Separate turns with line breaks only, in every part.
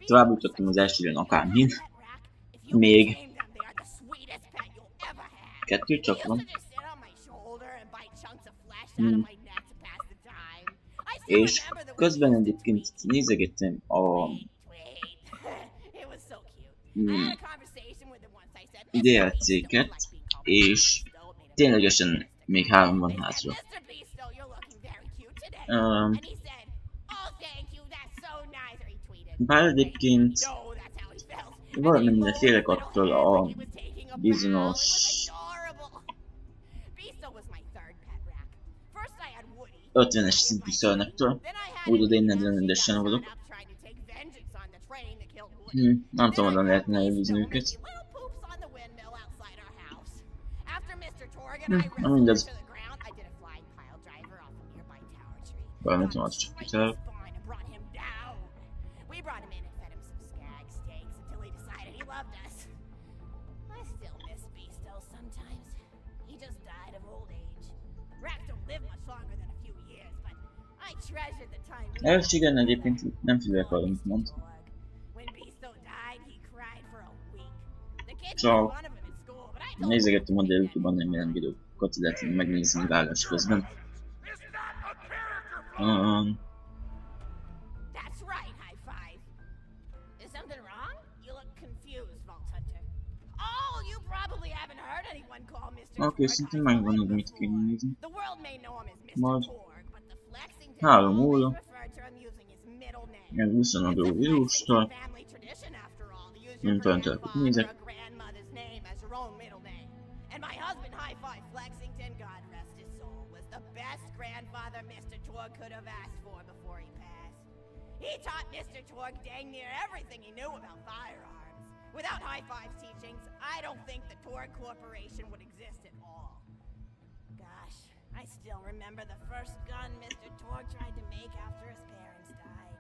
tovább jutottam az elsőben akármin. Még 2 csak van. És közben egyébként nézegettem a DLC-ket, és ténylegesen még 3 van hátra. Bár egyébként valamennyire félek attól a bizonyos 50-es szintű szörnyektől, úgy én rendesen vagyok. Nem tudom, hogyan lehetne elvízni őket. Na mindez. Valamit van, az csak kitel. Igen, egyébként nem figyelek arra, amit mond. Csak nézegettem a YouTube-ban, nem ilyen videókat, illetve megnézni vágás közben. Oké, szintén megvan, hogy mit kéne nézni. Majd 3 óra. Ez viszonadó vírustól. Mint olyan telkot nézek. He taught Mr. Torg dang near everything he knew about firearms. Without High Five's teachings, I don't think the Torg Corporation would exist at all. Gosh, I still remember the first gun Mr. Torg tried to make after his parents died.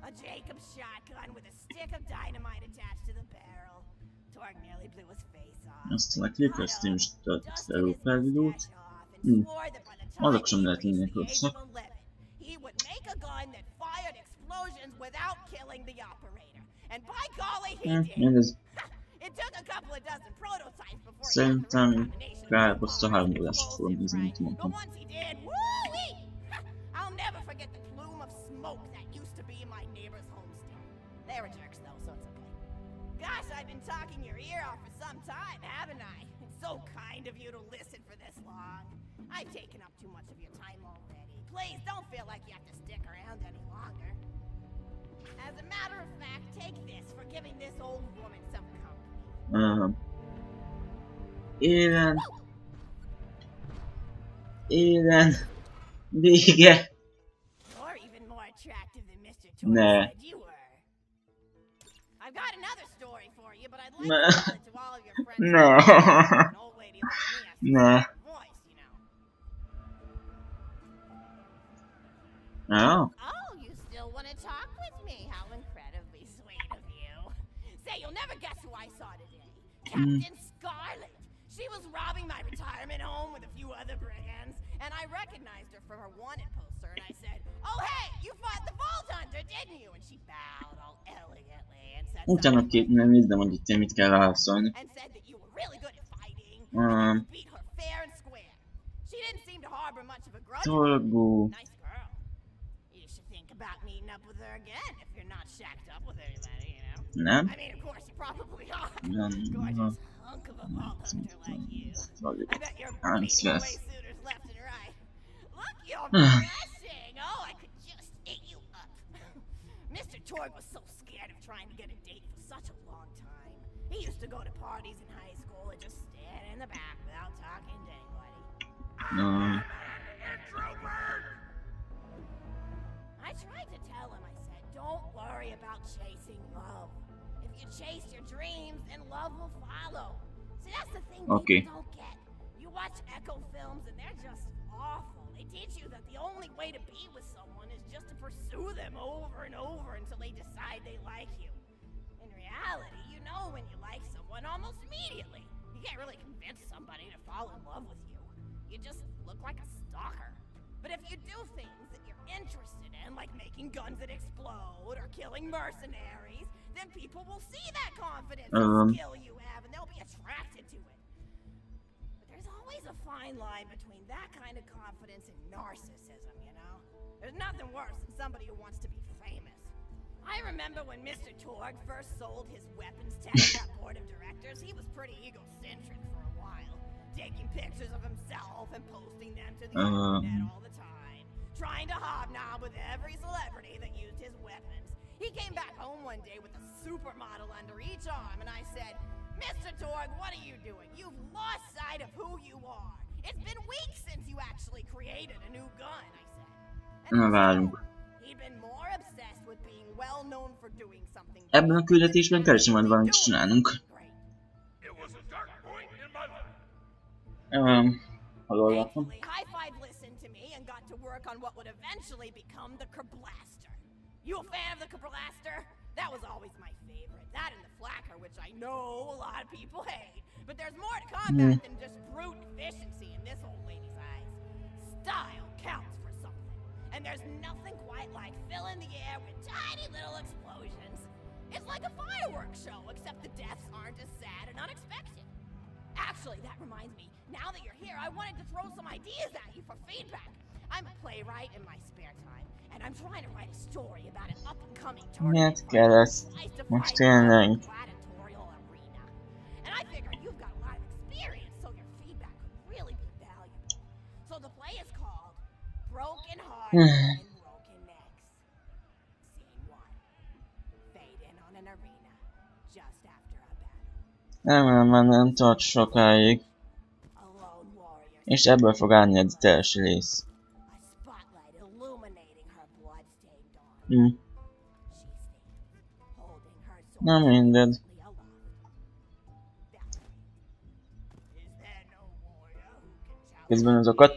A Jacobs shotgun with a stick of dynamite attached to the barrel. Torg nearly blew his face off. Aztán a Creaturesteam is töltött fel videót. Azok sem lehet lennék rosszak. He would make a gun that fired explosions without killing the operator. And by golly, he did. It took a couple of dozen prototypes before he szerintem kárhozta 3 órást fogom nézni, mint mondtam.
I'll never forget the plume of smoke that used to be in my neighbor's homestead. They were jerks though, so it's okay. Gosh, I've been talking your ear off for some time, haven't I? It's so kind of you to listen for this long. I've taken up too much of your time already. Please don't feel like you have to stick around any longer. As a matter of fact, take this for giving this old woman some company.
Élen. Vége.
You're even more attractive than Mr. Torg said you were. I've got another story for you, but I'd like to tell it to all of your friends. An old lady like me has a voice, you know.
Oh.
Oh, you still want to talk with me? How incredibly sweet of you. Say, you'll never guess who I saw today. Captain Scarlet. She was robbing my retirement home with a few other brigands, and I recognized her from her wanted poster, and I said, "Oh hey, you fought the Vault Hunter, didn't you?" And she bowed all elegantly and said,
Utána nem nézem, hogy itt mit kell válaszolni.
And said that you were really good at fighting, and you beat her fair and square. She didn't seem to harbor much of a grudge. Nice girl. You should think about meeting up with her again if you're not shacked up with anybody, you know?
No.
I mean, of course you probably are. Gorgeous hunk of a Vault Hunter like you. I bet you're beating away suitors left and right. Look, you're pressing. Oh, I could just eat you up. Mr. Torg was so scared of trying to get a date for such a long time. He used to go to parties in high school and just stand in the back without talking to anybody. I tried to tell him, I said, don't worry about chasing love. If you chase your dreams, then love will follow. See, that's the thing people don't get. You watch Echo films and they're just awful. They teach you that the only way to be with someone is just to pursue them over and over until they decide they like you. In reality, you know when you like someone almost immediately. You can't really convince somebody to fall in love with you. You just look like a stalker. But if you do things that you're interested in, like making guns that explode or killing mercenaries,
then people will see that confidence and skill you have, and they'll be attracted to it. But there's always a fine line between that kind of confidence and narcissism, you know? There's nothing worse than somebody who wants to be famous. I remember when Mr. Torg first sold his weapons tech to that board of directors, he was pretty egocentric for a while, taking pictures of himself and posting them to the internet all the time, trying to hobnob with every celebrity that used his weapons. He came back home one day with a supermodel under each arm, and I said, Mr. Torg, what are you doing? You've lost sight of who you are. It's been weeks since you actually created a new gun, I said. And he'd been more obsessed with being well known for doing something.
Ebben a küldetésben kell is majd valamit csinálnunk. Hol lakom?
High Five listened to me and got to work on what would eventually become the Creaturesteam. You a fan of the Creaturesteam? That was always my favorite. That and the Flacker, which I know a lot of people hate. But there's more to combat than just brute efficiency in this old lady's eyes. Style counts for something. And there's nothing quite like filling the air with tiny little explosions. It's like a fireworks show, except the deaths aren't as sad and unexpected. Actually, that reminds me, now that you're here, I wanted to throw some ideas at you for feedback. I'm a playwright in my spare time, and I'm trying to write a story about an up-and-coming tournament
most tényleg.
gladiatorial arena. And I figure you've got a lot of experience, so your feedback could really be valuable. So the play is called Broken Hearts and Broken Necks. Scene 1. Fade in on an arena, just after a battle.
Remélem már nem tart sokáig. És ebből fog állni egy első rész. Na mindegy. Közben azokat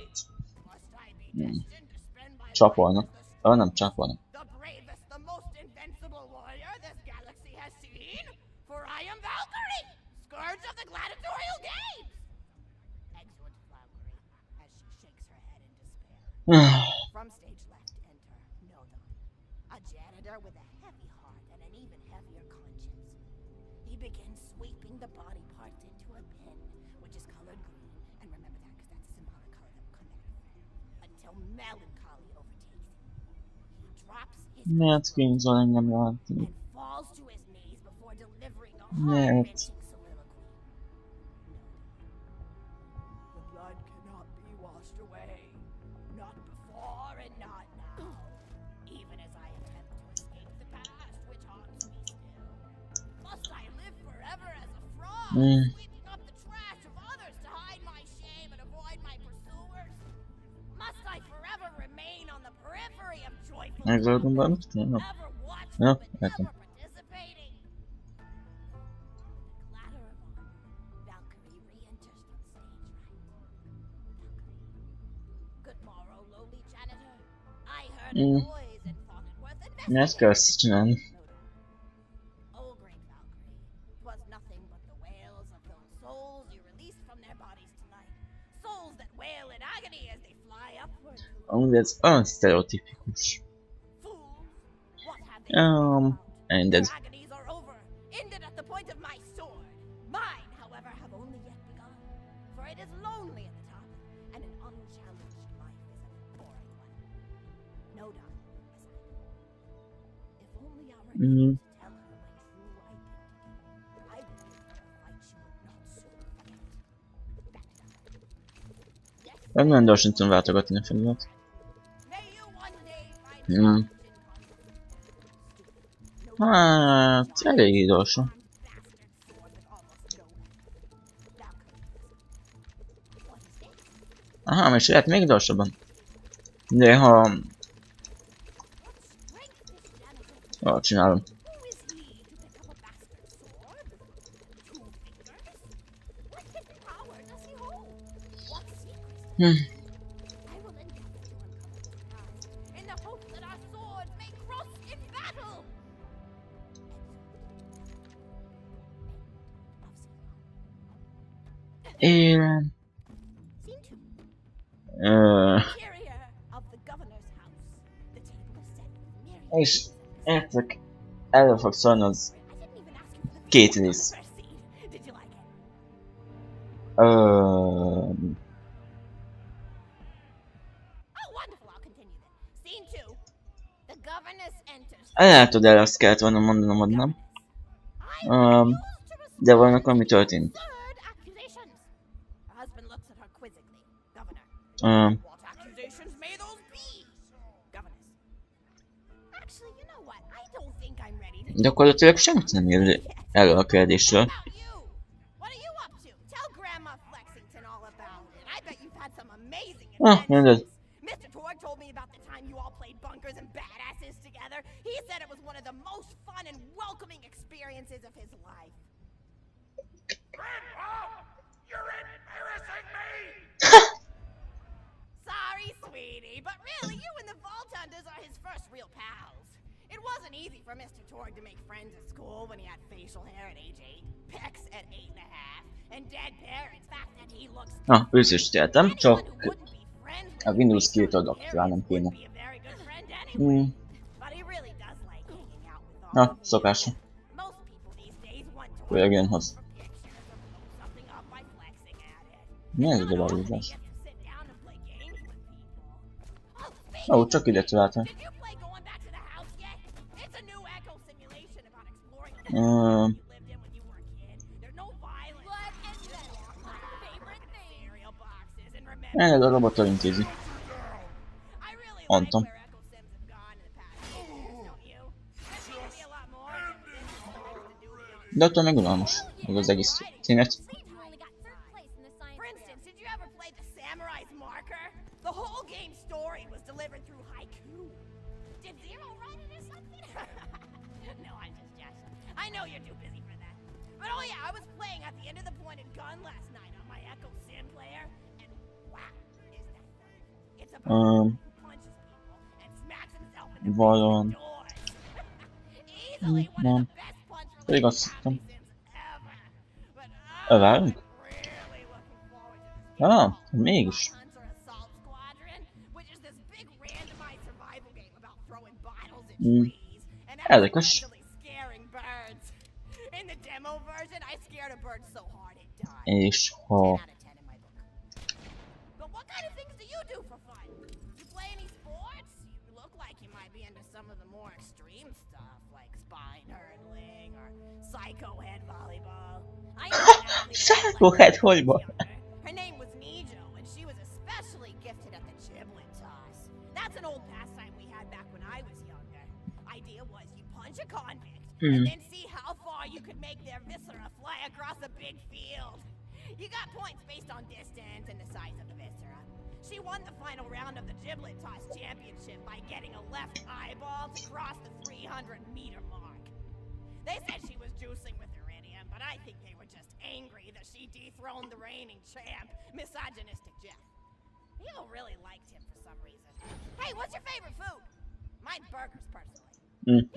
csapolnak. Nem csapolnak.
From stage left, enter Nodon, a janitor with a heavy heart and an even heavier conscience. He begins sweeping the body parts into a bin, which is colored green, and remember that because that's a symbolic color that will connect with them, until melancholy overtakes him. He drops his and falls to his knees before delivering a heart-wrenching soliloquy. The blood cannot be washed away. Not before and not now. Even as I attempt to escape the past, which haunts me still. Must I live forever as a fraud, sweeping up the trash of others to hide my shame and avoid my pursuers? Must I forever remain on the periphery of joyful never watching but never participating? The clatter of armor. Valkyrie re-enters from stage right. Good morrow, lowly janitor. I heard a noise and thought it worth investigating.
Ezt kell csinálni.
Oh, great Valkyrie, 'twas nothing but the wails of those souls you released from their bodies tonight. Souls that wail in agony as they fly upward.
Amúgy ez olyan sztereotipikus.
Fools, what have they about?
Ended.
Their agonies are over, ended at the point of my sword. Mine, however, have only yet begun. For it is lonely at the top, and an unchallenged life is a boring one. No doubt, if only I were able to tell her my true identity, I believe that a fight she would not soon forget. Yes,
Nem gyorsan tudom váltogatni a felület.
may you one day find
Hmm. Hát, elég gyorsan. Aha, és lehet még gyorsabban. De ha... Jól csinálom. Élem. És értek, elő fog szólni az Két rész.
Did you like it?
Öööööm...
Oh, wonderful. I'll continue then. Scene 2. The governess enters.
Látod el, azt kellett volna mondanom, hogy nem. De valamnak valami történt.
Her husband looks at her quizzically. Governor. What accusations may those be? Governess. Actually, you know what? I don't think I'm ready to...
Gyakorlatilag semmit nem ír elő a kérdésről.
What are you up to? Tell Grandma Flexington all about it. I bet you've had some amazing
Mondod.
Mr. Torg told me about the time you all played bunkers and badasses together. He said it was one of the most fun and welcoming experiences of his life.
Grandpa! You're embarrassing me!
Sorry, sweetie, but really, you and the Vault Hunters are his first real pals. It wasn't easy for Mr. Torg to make friends at school when he had facial hair at age 8, pecs at 8.5, and dead parents. Fact that he looks...
Na, őszösteltem, csak a Windows 2 adaptál, nem kéne. Na, szokása. Főleg jön hoz. Mi ez a dobálózás? Ó, csak ide találtam. Ez a robottal intézi. Antom. De attól meg unalmas. Ez az egész színet.
I know you're too busy for that. But oh yeah, I was playing at the end of the pointed gun last night on my Echo Sim player, and wow, is that fun. It's a who punches people and smacks himself in the face with doors. Easily one of the best punch related Sims ever. But I'm really looking forward to this
mégis.
Hunter Assault Squadron, which is this big randomized survival game about throwing bottles at trees and
Érdekes.
scaring birds. In the demo version, I scared a bird so hard it died.
És ha...
10 out of 10 in my book. But what kind of things do you do for fun? You play any sports? You look like you might be into some of the more extreme stuff, like spine hurdling or psycho head volleyball. I know an athlete
Psycho head volleyball.
Her name was Nijo, and she was especially gifted at the giblet toss. That's an old pastime we had back when I was younger. Idea was you punch a convict, and then see how far you could make their viscera fly across a big field. You got points based on distance and the size of the viscera. She won the final round of the giblet toss championship by getting a left eyeball to cross the 300-meter mark. They said she was juicing with iridium, but I think they were just angry that she dethroned the reigning champ, misogynistic Jeff. People really liked him for some reason. Hey, what's your favorite food? Mine's burgers, personally.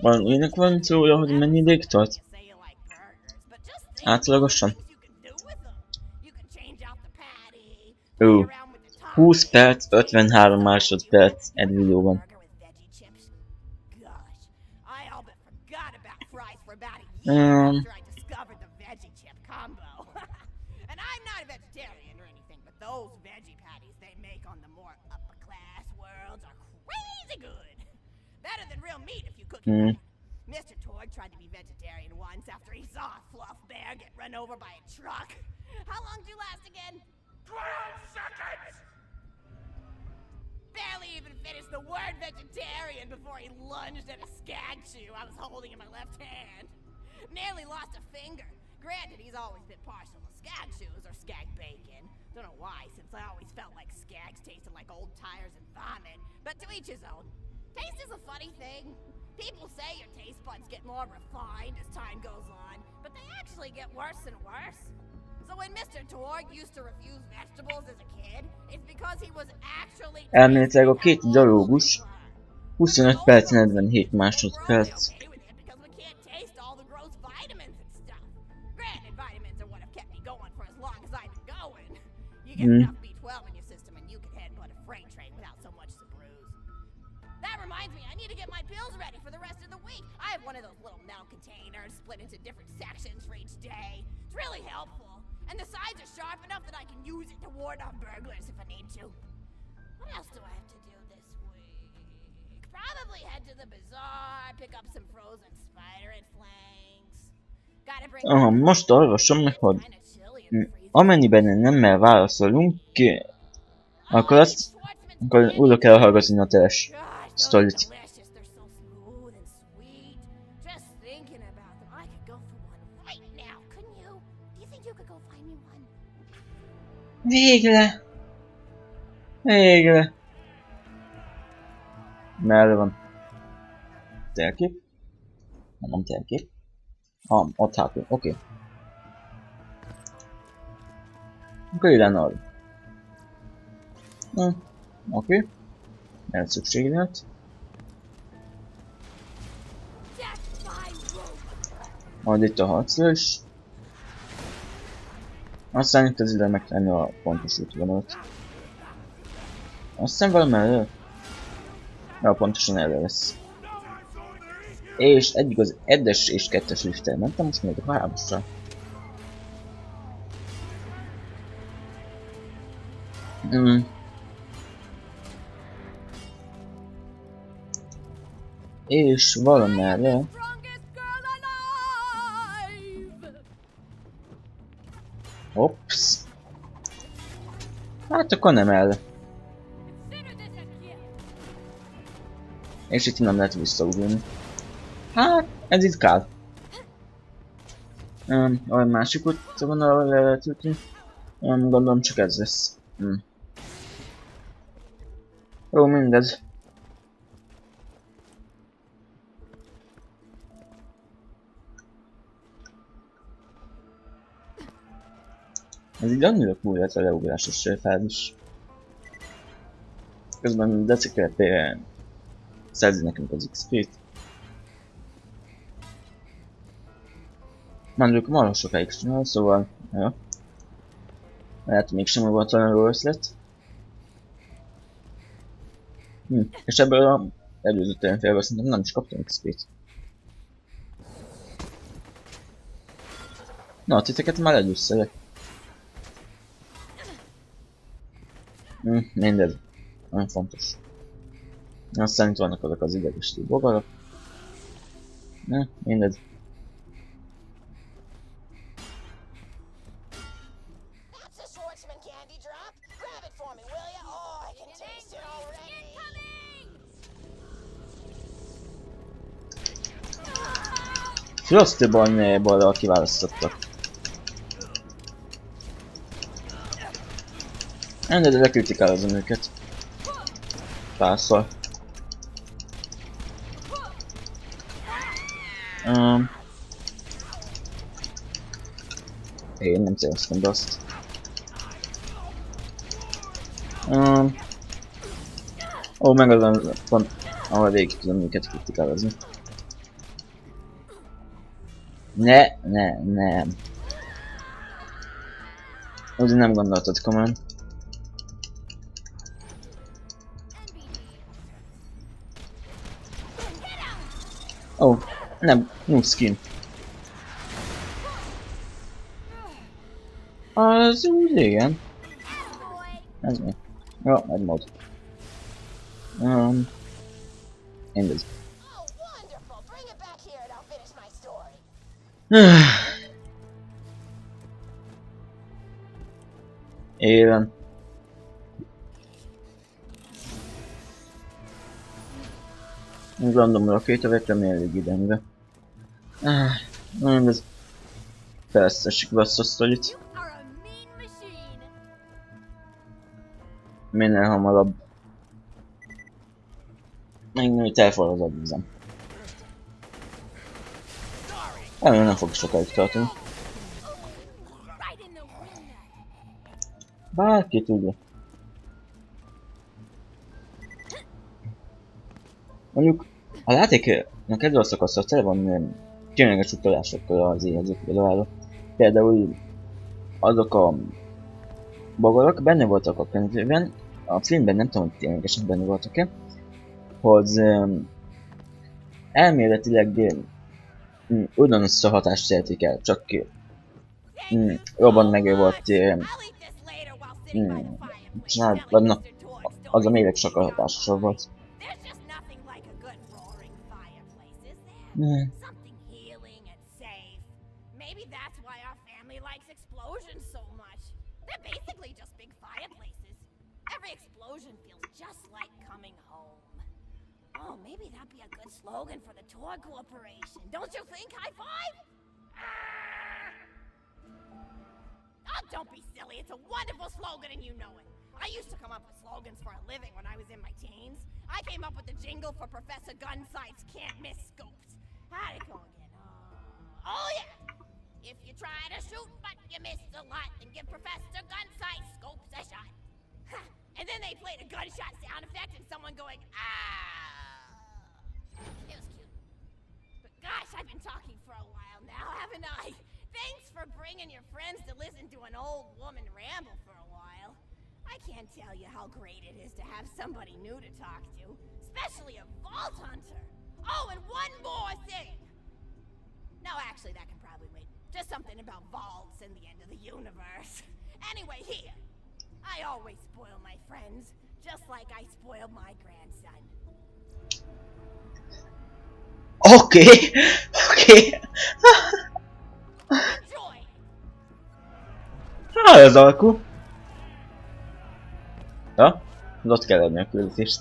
Valaminek van szója, hogy mennyi ideig tart? Átlagosan. 20 perc, 53 másodperc egy videóban.
Mr. Torg tried to be vegetarian once after he saw a fluff bear get run over by a truck. How long did you last again?
12 seconds!
Barely even finished the word vegetarian before he lunged at a skag shoe I was holding in my left hand. Nearly lost a finger. Granted, he's always been partial to skag shoes or skag bacon. Don't know why, since I always felt like skags tasted like old tires and vomit. But to each his own. Taste is a funny thing. People say your taste buds get more refined as time goes on, but they actually get worse and worse. So when Mr. Torg used to refuse vegetables as a kid, it's because he was actually...
Elméletileg a két dialógus 25 perc 47 másodperc. That reminds me, I need to get my pills ready for the rest of the
week, I have one of those little metal containers split into different sections for each day. It's really helpful. And the sides are sharp enough that I can use it to ward off burglars if I need to. What else do I have to do this week? Probably head to the bazaar, pick up some frozen spider and flanks. Gotta bring
Most olvasom meg, hogy
kinda chilly in the freezer.
amennyiben nemmel válaszolunk, akkor újra kell hallgatni a teljes
Gosh, those are
sztorit.
delicious. They're so smooth and sweet. Just thinking about them, I could go for one right now, couldn't you? Do you think you could go find me one?
Végre! Végre! Merre van? Térkép? Nem térkép. Ott hátul, oké. Akkor ide arra. Oké. Mert szükség lehet. Majd itt a harcolás. Aztán itt az ide megtenni a pontos útvonalat. Aztán valamerre. Ja, pontosan erre lesz. És eddig az 1-es és 2-es lifttel mentem, most megyek a 3-asra. És valamerre... Hops. Hát akkor nem erre. És itt nem lehet visszaugrani. Hát, ez itt kár. A másik útvonalra le lehet jutni. Gondolom csak ez lesz. Jó, mindez. Ez így annyira cool lett a leugrásos fázis. Közben decikre szerzi nekünk az XP-t. Mondjuk marha sokáig csinál, szóval... Ja. Lehet mégsem volt olyan jó ötlet. És ebből az előző térfélből szerintem nem is kaptam XP-t. Na, titeket már előszerek. Mindegy. Nagyon fontos. Aztán itt vannak azok az idegesítő bogarak. Mindegy. Frosty balra kiválasztottak. De lekritikálozom őket. Párszor. Én nem céloztam be azt. Meg azon pont, ahol végig tudom őket kritikálozni. Nem. Úgy nem gondoltad komolyan. Nem, noob skin. Az úgy igen. Ez mi? Ja, egy mod. Mindez. Éven. Random rakéta remény elég idegre. Mindez. Felszessük be azt a sztorit. Minél hamarabb. Még elfordul az advizem. Nem fog sokáig tartani. Bárki tudja. Mondjuk a játéknak ezzel a szakaszra tele van tényleges utalásokkal az éhezők oldalra. Például azok a bogarak benne voltak a könyvben, a filmben nem tudom, hogy ténylegesen benne voltak-e, hogy elméletileg ugyanazt a hatást értik el, csak jobban megévott családban, az a még sokkal hatásosabb volt.
Something healing and safe. Maybe that's why our family likes explosions so much. They're basically just big fireplaces. Every explosion feels just like coming home. Oh, maybe that'd be a good slogan for the tour corporation. Don't you think, High Five? Oh, don't be silly. It's a wonderful slogan and you know it. I used to come up with slogans for a living when I was in my teens. I came up with the jingle for Professor Gunsight's Can't Miss Scopes. How'd it go again? Oh yeah! If you try to shoot but you miss a lot, then give Professor Gunsight Scopes a shot. And then they played a gunshot sound effect and someone going, ah! It was cute. But gosh, I've been talking for a while now, haven't I? Thanks for bringing your friends to listen to an old woman ramble for a while. I can't tell you how great it is to have somebody new to talk to, especially a vault hunter. Oh, and one more thing! No, actually, that can probably wait. Just something about vaults and the end of the universe. Anyway, here. I always spoil my friends, just like I spoiled my grandson.
Oké.
Enjoy!
Ez alkú. Ja, ott kell adni a küldetést.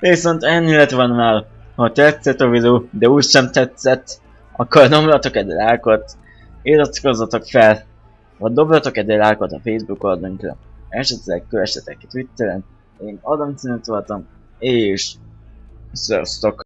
Viszont ennyi lett van már. Ha tetszett a videó, de úgy sem tetszett, akkor nyomjatok egy lájkot, iratkozzatok fel, vagy dobjatok egy lájkot a Facebook oldalunkra, esetleg kövessetek ki Twitteren. Én Adam Címet voltam, és sziasztok!